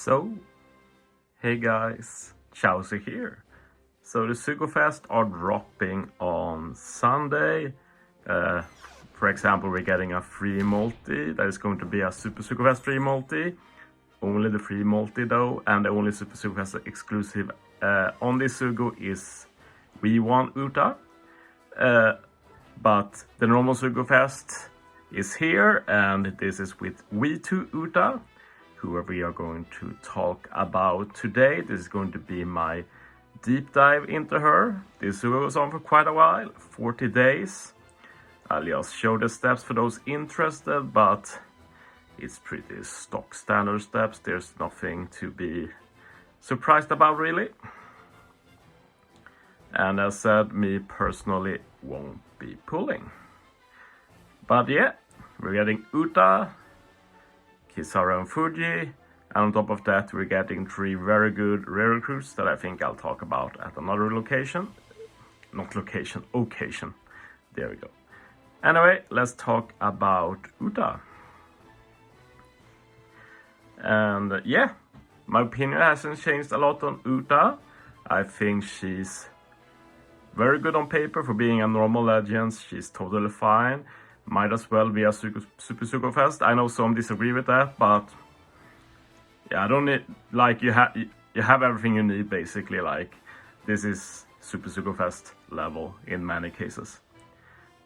So, hey guys, Chauzu here. So the Sugofest are dropping on Sunday. For example, we're getting a free multi. That is going to be a Super Sugofest free multi. Only the free multi though, and the only Super Sugofest exclusive on this Sugo is V1 Uta. But the normal Sugofest is here, and this is with V2 Uta, who we are going to talk about today. This is going to be my deep dive into her. This Sugo goes on for quite a while, 40 days. I'll just show the steps for those interested, but it's pretty stock standard steps. There's nothing to be surprised about really. And as said, me personally won't be pulling. But yeah, we're getting Uta, Kizaru and Fuji, and on top of that we're getting 3 very good rare recruits that I think I'll talk about at another location. Not location, occasion. There we go. Anyway, let's talk about Uta. And yeah, my opinion hasn't changed a lot on Uta. I think she's very good on paper for being a normal legend. She's totally fine. Might as well be a Super Sugofest. I know some disagree with that, but yeah, I don't need, like, you have everything you need basically. Like, this is Super Sugofest level in many cases.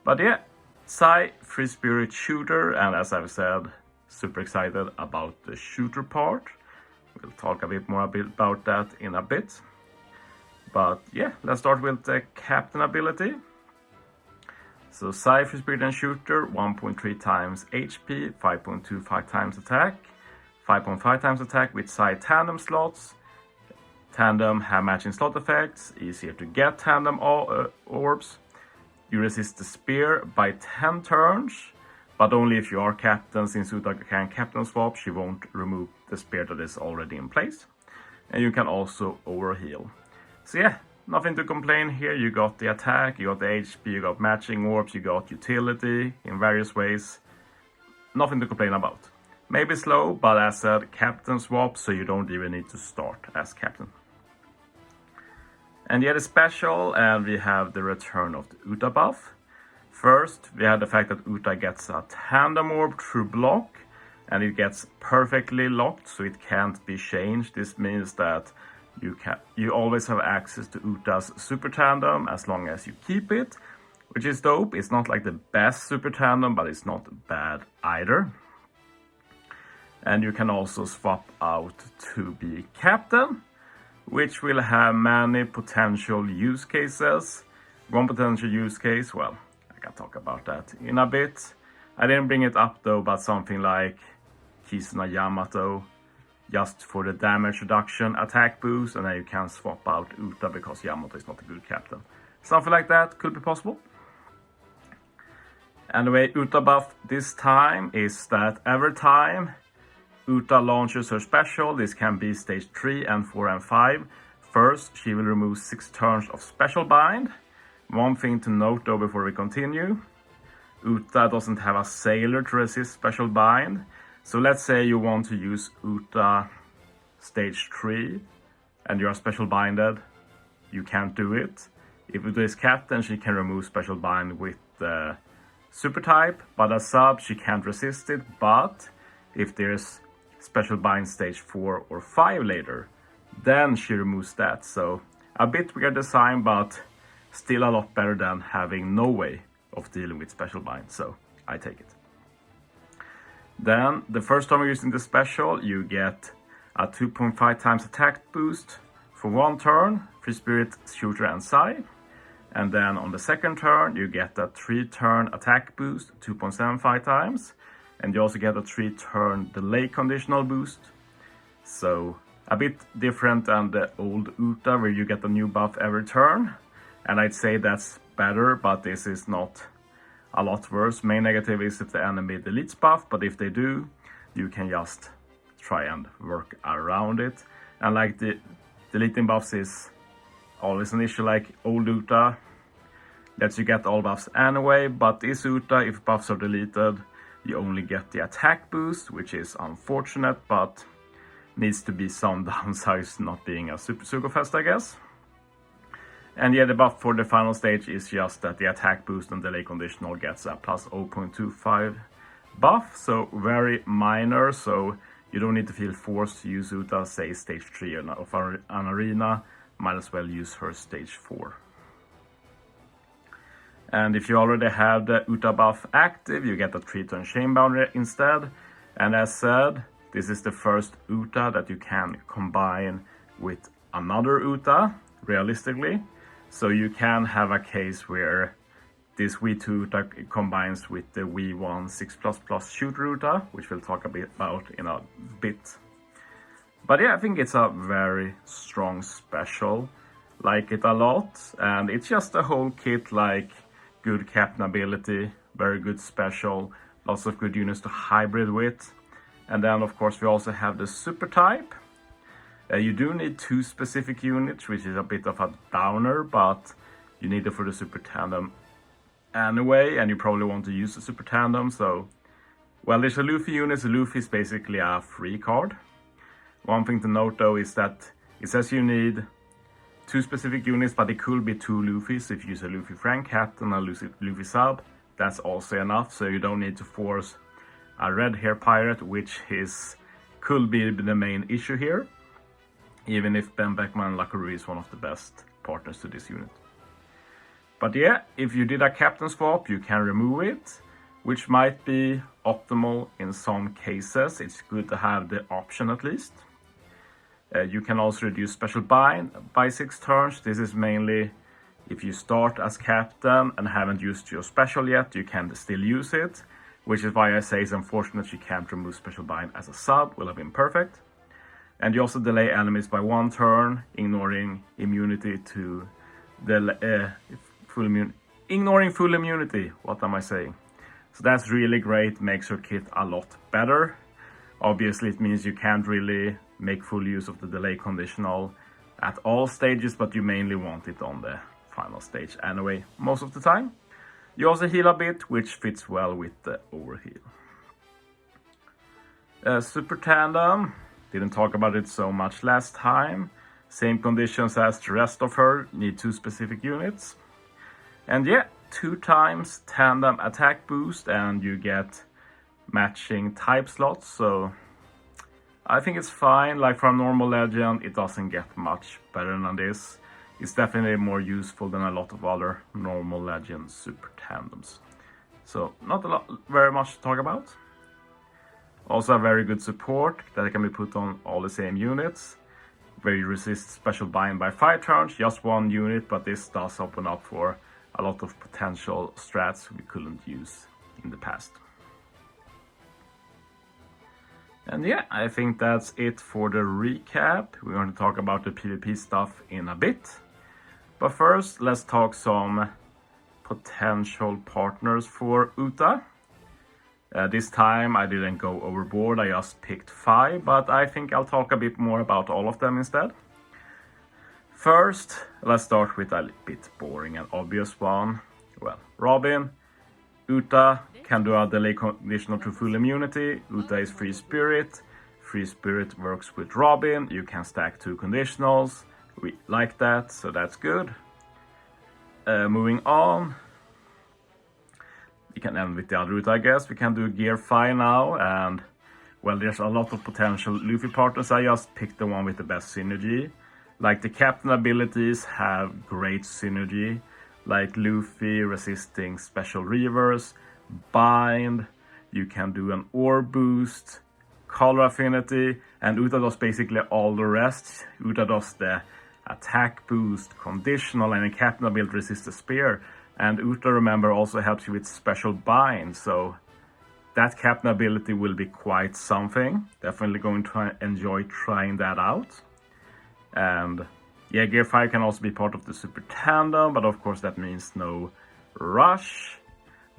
But yeah, Sai, free spirit shooter, and as I've said, super excited about the shooter part. We'll talk a bit more about that in a bit. But yeah, let's start with the captain ability. So Sai, free spirit and shooter, 1.3 times HP, 5.25 times attack, 5.5 times attack with Sai tandem slots. Tandem have matching slot effects, easier to get tandem orbs. You resist the spear by 10 turns, but only if you are captain. Since Uta can captain swap, she won't remove the spear that is already in place. And you can also overheal. So yeah, nothing to complain here. You got the attack, you got the HP, you got matching orbs, you got utility in various ways. Nothing to complain about. Maybe slow, but as said, captain swap, so you don't even need to start as captain. And yet a special, and we have the return of the Uta buff. First, we have the fact that Uta gets a tandem orb through block, and it gets perfectly locked, so it can't be changed. This means that you always have access to Uta's super tandem as long as you keep it, which is dope. It's not like the best super tandem, but it's not bad either. And you can also swap out to be captain, which will have many potential use cases. One potential use case, well, I can talk about that in a bit. I didn't bring it up though, but something like Kisuna Yamato, just for the damage reduction attack boost, and then you can swap out Uta because Yamato is not a good captain. Something like that could be possible. And the way Uta buff this time is that every time Uta launches her special, this can be stage 3 and 4 and 5. First, she will remove 6 turns of special bind. One thing to note though before we continue, Uta doesn't have a sailor to resist special bind. So let's say you want to use Uta stage 3 and you are special binded, you can't do it. If Uta is captain, she can remove special bind with the super type, but as sub she can't resist it. But if there's special bind stage 4 or 5 later, then she removes that. So a bit weird design, but still a lot better than having no way of dealing with special bind, so I take it. Then the first time you're using the special, you get a 2.5 times attack boost for 1 turn, free spirit, shooter and Sai. And then on the second turn you get a 3 turn attack boost, 2.75 times. And you also get a 3 turn delay conditional boost. So a bit different than the old Uta where you get a new buff every turn. And I'd say that's better, but this is not a lot worse. Main negative is if the enemy deletes buff, but if they do, you can just try and work around it. And like the deleting buffs is always an issue, like old Uta lets you get all buffs anyway, but this Uta, if buffs are deleted, you only get the attack boost, which is unfortunate, but needs to be some downsides not being a super Sugofest, I guess. And yeah, the buff for the final stage is just that the attack boost and delay conditional gets a plus 0.25 buff, so very minor, so you don't need to feel forced to use Uta, say stage 3 of an arena, might as well use her stage 4. And if you already have the Uta buff active, you get a 3-turn chain boundary instead. And as said, this is the first Uta that you can combine with another Uta, realistically. So you can have a case where this V2 Uta combines with the V1 6++ shooter Uta, which we'll talk a bit about in a bit. But yeah, I think it's a very strong special. Like it a lot. And it's just a whole kit, like good captain ability, very good special, lots of good units to hybrid with. And then of course we also have the super type. You do need 2 specific units, which is a bit of a downer, but you need it for the super tandem anyway, and you probably want to use the super tandem. So, well, there's a Luffy unit. So Luffy is basically a free card. One thing to note though is that it says you need 2 specific units, but it could be 2 Luffys. If you use a Luffy Frank Captain and a Luffy sub, that's also enough. So you don't need to force a red hair pirate, which could be the main issue here. Even if Ben Beckman Lacoureux is one of the best partners to this unit. But yeah, if you did a captain swap, you can remove it, which might be optimal in some cases. It's good to have the option at least. You can also reduce special bind by 6 turns. This is mainly if you start as captain and haven't used your special yet, you can still use it, which is why I say it's unfortunate you can't remove special bind as a sub, will have been perfect. And you also delay enemies by 1 turn, ignoring immunity to the ignoring full immunity. What am I saying? So that's really great, makes your kit a lot better. Obviously it means you can't really make full use of the delay conditional at all stages, but you mainly want it on the final stage anyway, most of the time. You also heal a bit, which fits well with the overheal. Super tandem. Didn't talk about it so much last time. Same conditions as the rest of her. Need 2 specific units. And yeah, 2 times tandem attack boost and you get matching type slots. So I think it's fine. Like for a normal legend, it doesn't get much better than this. It's definitely more useful than a lot of other normal legend super tandems. So not very much to talk about. Also a very good support that can be put on all the same units, where you resist special bind by 5 turns, just 1 unit, but this does open up for a lot of potential strats we couldn't use in the past. And yeah, I think that's it for the recap. We're going to talk about the PvP stuff in a bit. But first, let's talk some potential partners for Uta. This time I didn't go overboard, I just picked 5, but I think I'll talk a bit more about all of them instead. First, let's start with a bit boring and obvious one. Well, Robin. Uta can do a delay conditional to full immunity. Uta is free spirit. Free spirit works with Robin. You can stack 2 conditionals. We like that, so that's good. Moving on. We can end with the other route, I guess. We can do Gear 5 now, and well, there's a lot of potential Luffy partners. I just picked the one with the best synergy. Like the captain abilities have great synergy, like Luffy resisting special reverse, bind, you can do an ore boost, color affinity, and Uta does basically all the rest. Uta does the attack boost, conditional, and a captain ability resist the spear. And Uta, remember, also helps you with special bind, so that captain ability will be quite something. Definitely going to enjoy trying that out. And yeah, Gear 5 can also be part of the super tandem, but of course that means no rush.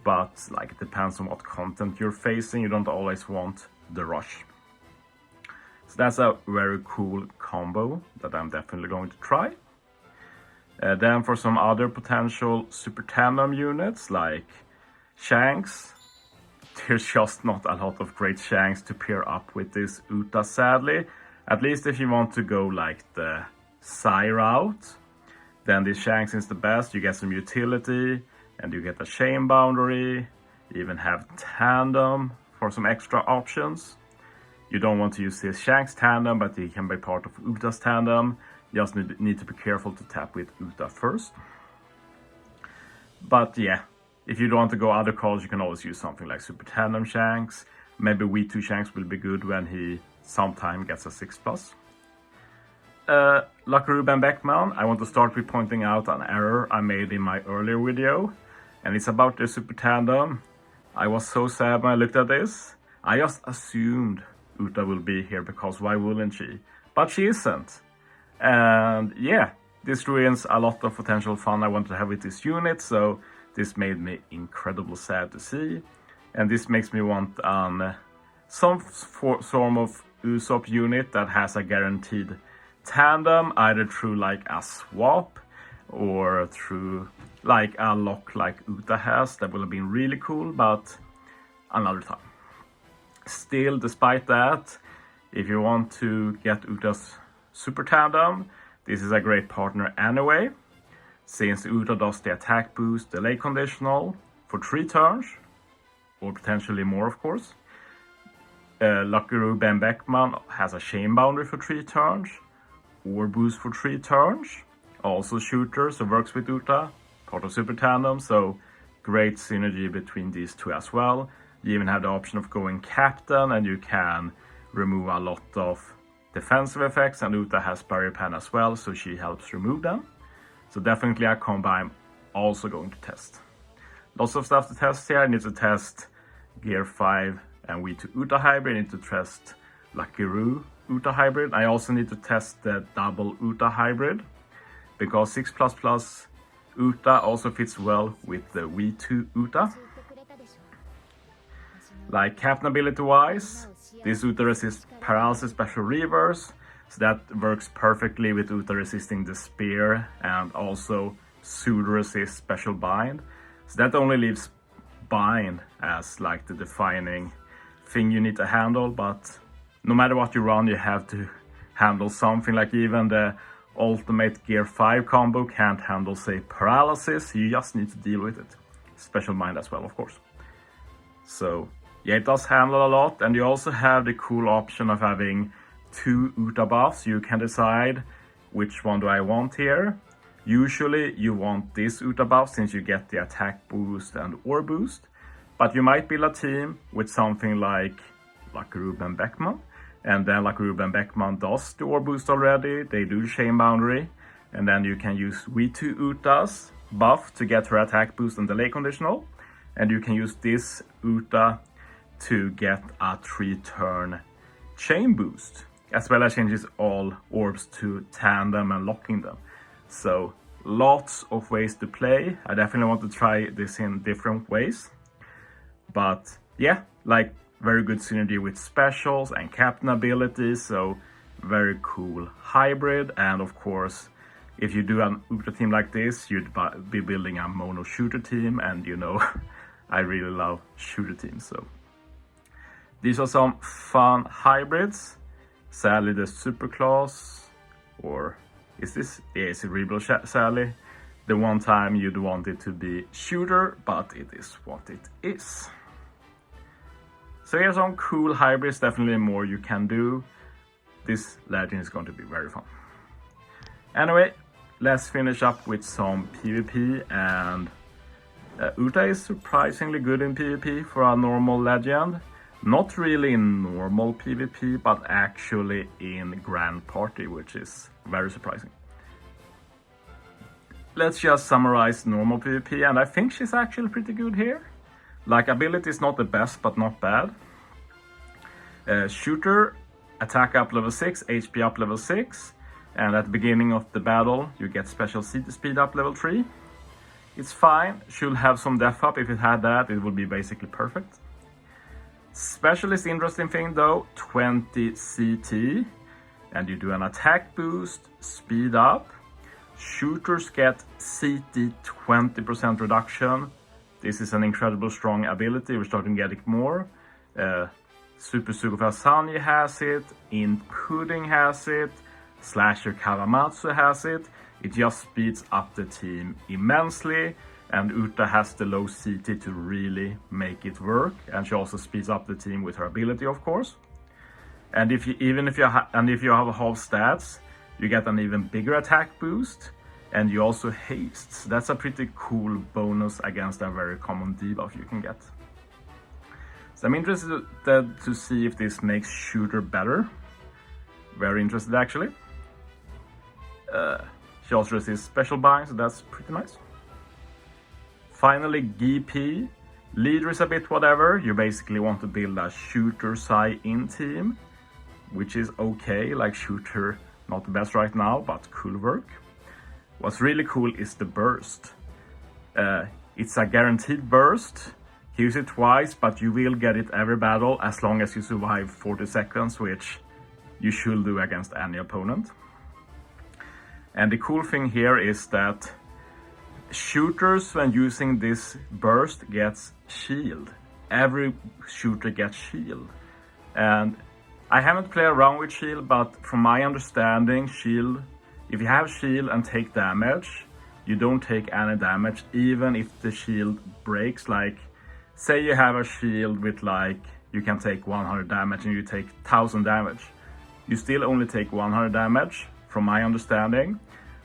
But like, it depends on what content you're facing, you don't always want the rush. So that's a very cool combo that I'm definitely going to try. Then for some other potential super tandem units like Shanks, there's just not a lot of great Shanks to pair up with this Uta, sadly. At least if you want to go like the Psy route, then this Shanks is the best. You get some utility, and you get a chain boundary, you even have tandem for some extra options. You don't want to use this Shanks tandem, but he can be part of Uta's tandem. You just need to be careful to tap with Uta first. But yeah, if you don't want to go other calls, you can always use something like Super Tandem Shanks. Maybe V2 Shanks will be good when he sometime gets a 6+. Like Ruben Beckman, I want to start with pointing out an error I made in my earlier video. And it's about the Super Tandem. I was so sad when I looked at this. I just assumed Uta will be here because why wouldn't she? But she isn't. And yeah, this ruins a lot of potential fun I wanted to have with this unit, so this made me incredibly sad to see. And this makes me want some form of Usopp unit that has a guaranteed tandem, either through like a swap or through like a lock like Uta has. That would have been really cool, but another time. Still, despite that, if you want to get Uta's super tandem, this is a great partner anyway, since Uta does the attack boost, delay conditional for 3 turns, or potentially more of course. Lucky Ben Beckman has a chain boundary for 3 turns, or boost for 3 turns, also shooter, so works with Uta, part of super tandem, so great synergy between these two as well. You even have the option of going captain, and you can remove a lot of defensive effects, and Uta has barrier pan as well, so she helps remove them. So definitely a combo I'm also going to test. Lots of stuff to test here. I need to test Gear 5 and V2 Uta hybrid. I need to test Lucky Roo Uta hybrid. I also need to test the double Uta hybrid, because 6++ Uta also fits well with the V2 Uta. Like captain ability wise, this Uta resists paralysis special reverse, so that works perfectly with Uta resisting the spear, and also pseudo resist special bind. So that only leaves bind as like the defining thing you need to handle, but no matter what you run, you have to handle something. Like even the ultimate Gear 5 combo can't handle, say, paralysis. You just need to deal with it. Special mind as well, of course. So yeah, it does handle a lot, and you also have the cool option of having 2 Uta buffs. You can decide which one do I want here. Usually you want this Uta buff since you get the attack boost and ore boost, but you might build a team with something like Ruben Beckman, and then like Ruben Beckman does the ore boost already, they do chain boundary, and then you can use V2 Uta's buff to get her attack boost and delay conditional, and you can use this Uta to get a 3-turn chain boost, as well as changes all orbs to tandem and locking them. So lots of ways to play. I definitely want to try this in different ways, but yeah, like very good synergy with specials and captain abilities, so very cool hybrid. And of course, if you do an Uta team like this, you'd be building a mono shooter team, and you know I really love shooter teams. So these are some fun hybrids. Sally the super class, or is this, yeah, it's a Rebel Sally. The one time you'd want it to be shooter, but it is what it is. So here's some cool hybrids, definitely more you can do. This legend is going to be very fun. Anyway, let's finish up with some PvP, and Uta is surprisingly good in PvP for a normal legend. Not really in normal PvP, but actually in Grand Party, which is very surprising. Let's just summarize normal PvP, and I think she's actually pretty good here. Like, ability is not the best, but not bad. Shooter, attack up level 6, HP up level 6, and at the beginning of the battle, you get special CT speed up level 3. It's fine, should have some def up. If it had that, it would be basically perfect. Specialist interesting thing though, 20 CT, and you do an attack boost, speed up. Shooters get CT 20% reduction. This is an incredible strong ability. We're starting to get it more. Super Fast Sunny has it, In Pudding has it, Slasher Kawamatsu has it. It just speeds up the team immensely, and Uta has the low CT to really make it work, and she also speeds up the team with her ability, of course. And if you have half stats, you get an even bigger attack boost, and you also haste. That's a pretty cool bonus against a very common debuff you can get. So I'm interested to see if this makes Shooter better. Very interested actually. She also resists special bind, so that's pretty nice. Finally, GP. Leader is a bit whatever. You basically want to build a Shooter Psy-In team, which is okay, like Shooter not the best right now, but cool work. What's really cool is the burst. It's a guaranteed burst. Use it twice, but you will get it every battle as long as you survive 40 seconds, which you should do against any opponent. And the cool thing here is that shooters, when using this burst, gets shield. Every shooter gets shield. And I haven't played around with shield, but from my understanding, shield, if you have shield and take damage, you don't take any damage, even if the shield breaks. Like, say you have a shield with like, you can take 100 damage and you take 1000 damage. You still only take 100 damage, from my understanding.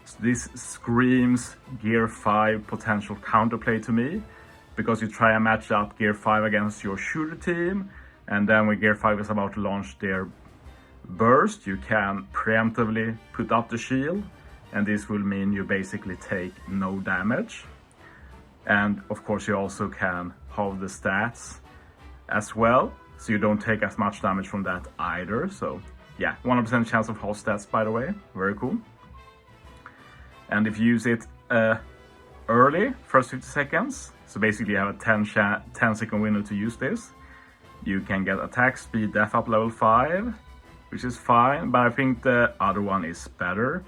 So this screams Gear 5 potential counterplay to me, because you try and match up Gear 5 against your shooter team, and then when Gear 5 is about to launch their burst, you can preemptively put up the shield, and this will mean you basically take no damage. And of course you also can halve the stats as well, so you don't take as much damage from that either. So yeah, 100% chance of half stats, by the way, very cool. And if you use it early, first 50 seconds, so basically you have a 10-second window to use this, you can get attack speed, def up level 5, which is fine, but I think the other one is better,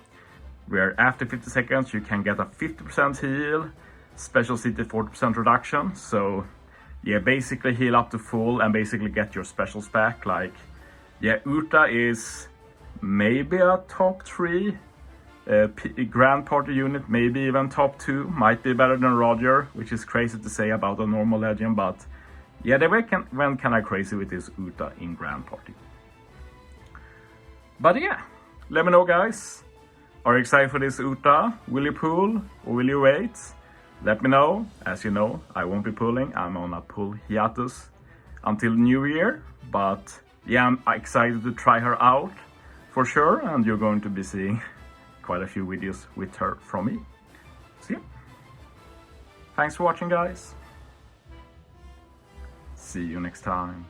where after 50 seconds you can get a 50% heal, special CT 40% reduction. So yeah, basically heal up to full and basically get your specials back. Like, yeah, Uta is maybe a top 3 Grand Party unit, maybe even top 2, might be better than Roger, which is crazy to say about a normal legend, but yeah, they went kind of crazy with this Uta in Grand Party. But yeah, let me know guys, are you excited for this Uta? Will you pull or will you wait? Let me know. As you know, I won't be pulling, I'm on a pull hiatus until New Year, but yeah, I'm excited to try her out for sure, and you're going to be seeing quite a few videos with her from me. So yeah, thanks for watching guys. See you next time.